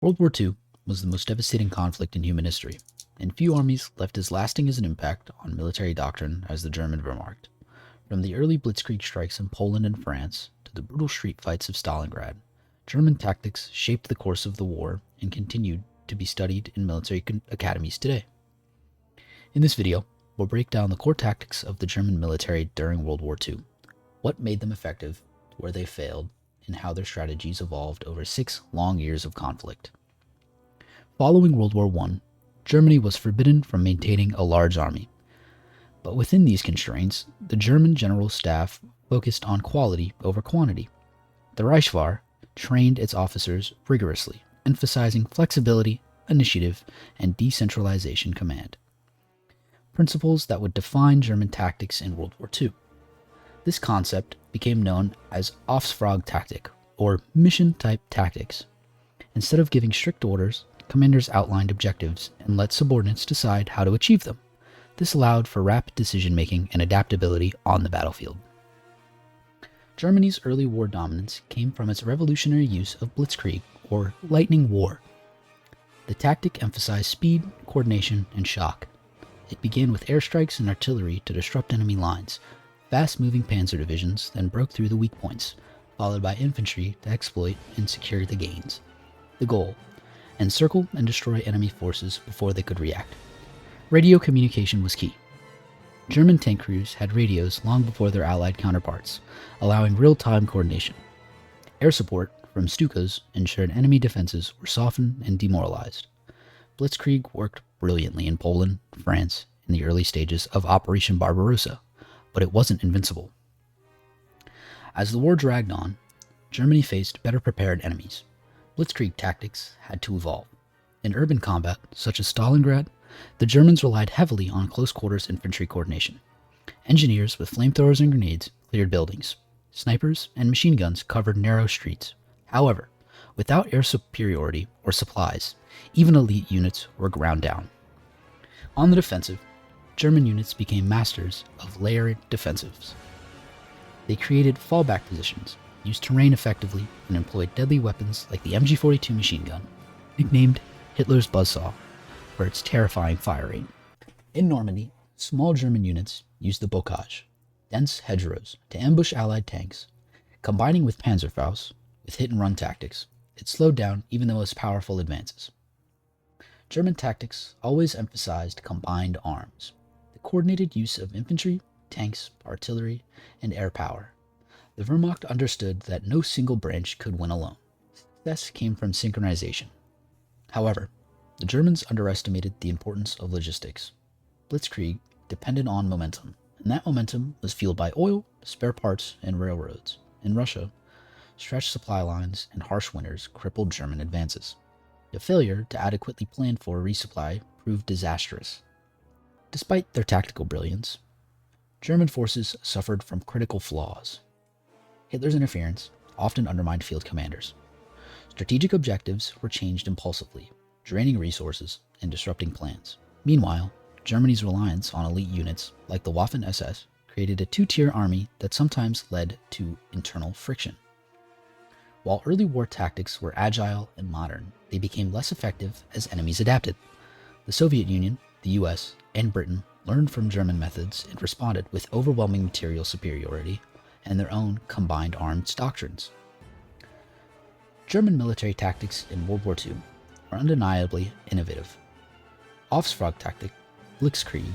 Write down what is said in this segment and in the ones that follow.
World War II was the most devastating conflict in human history, and few armies left as lasting as an impact on military doctrine as the German Wehrmacht. From the early blitzkrieg strikes in Poland and France to the brutal street fights of Stalingrad, German tactics shaped the course of the war and continued to be studied in military academies today. In this video, we'll break down the core tactics of the German military during World War II, what made them effective, where they failed, and how their strategies evolved over 6 long years of conflict. Following World War I, Germany was forbidden from maintaining a large army. But within these constraints, the German General Staff focused on quality over quantity. The Reichswehr trained its officers rigorously, emphasizing flexibility, initiative, and decentralization command. Principles that would define German tactics in World War II. This concept became known as Auftragstaktik, or mission-type tactics. Instead of giving strict orders, commanders outlined objectives and let subordinates decide how to achieve them. This allowed for rapid decision-making and adaptability on the battlefield. Germany's early war dominance came from its revolutionary use of blitzkrieg, or lightning war. The tactic emphasized speed, coordination, and shock. It began with airstrikes and artillery to disrupt enemy lines. Fast-moving panzer divisions then broke through the weak points, followed by infantry to exploit and secure the gains. The goal: encircle and destroy enemy forces before they could react. Radio communication was key. German tank crews had radios long before their Allied counterparts, allowing real-time coordination. Air support from Stukas ensured enemy defenses were softened and demoralized. Blitzkrieg worked brilliantly in Poland, France, in the early stages of Operation Barbarossa, but it wasn't invincible. As the war dragged on, Germany faced better prepared enemies. Blitzkrieg tactics had to evolve. In urban combat, such as Stalingrad, the Germans relied heavily on close-quarters infantry coordination. Engineers with flamethrowers and grenades cleared buildings. Snipers and machine guns covered narrow streets. However, without air superiority or supplies, even elite units were ground down. On the defensive, German units became masters of layered defensives. They created fallback positions, used terrain effectively, and employed deadly weapons like the MG42 machine gun, nicknamed Hitler's buzzsaw, for its terrifying firing. In Normandy, small German units used the bocage, dense hedgerows, to ambush Allied tanks. Combining with Panzerfaust, with hit-and-run tactics, it slowed down even the most powerful advances. German tactics always emphasized combined arms, the coordinated use of infantry, tanks, artillery, and air power. The Wehrmacht understood that no single branch could win alone. Success came from synchronization. However, the Germans underestimated the importance of logistics. Blitzkrieg depended on momentum, and that momentum was fueled by oil, spare parts, and railroads. In Russia, stretched supply lines and harsh winters crippled German advances. The failure to adequately plan for a resupply proved disastrous. Despite their tactical brilliance, German forces suffered from critical flaws. Hitler's interference often undermined field commanders. Strategic objectives were changed impulsively, draining resources and disrupting plans. Meanwhile, Germany's reliance on elite units like the Waffen-SS created a two-tier army that sometimes led to internal friction. While early war tactics were agile and modern, they became less effective as enemies adapted. The Soviet Union, the US, and Britain learned from German methods and responded with overwhelming material superiority and their own combined arms doctrines. German military tactics in World War II are undeniably innovative. Auftragstaktik, Blitzkrieg,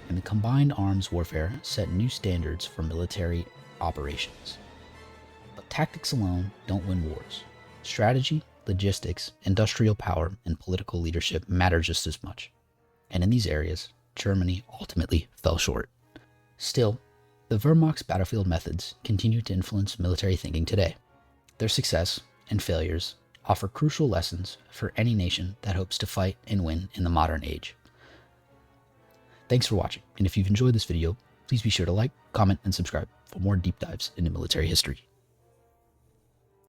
and the combined arms warfare set new standards for military operations. But tactics alone don't win wars. Strategy, logistics, industrial power, and political leadership matter just as much. And in these areas, Germany ultimately fell short. Still, the Wehrmacht's battlefield methods continue to influence military thinking today. Their success and failures offer crucial lessons for any nation that hopes to fight and win in the modern age. Thanks for watching, and if you've enjoyed this video, please be sure to like, comment, and subscribe for more deep dives into military history.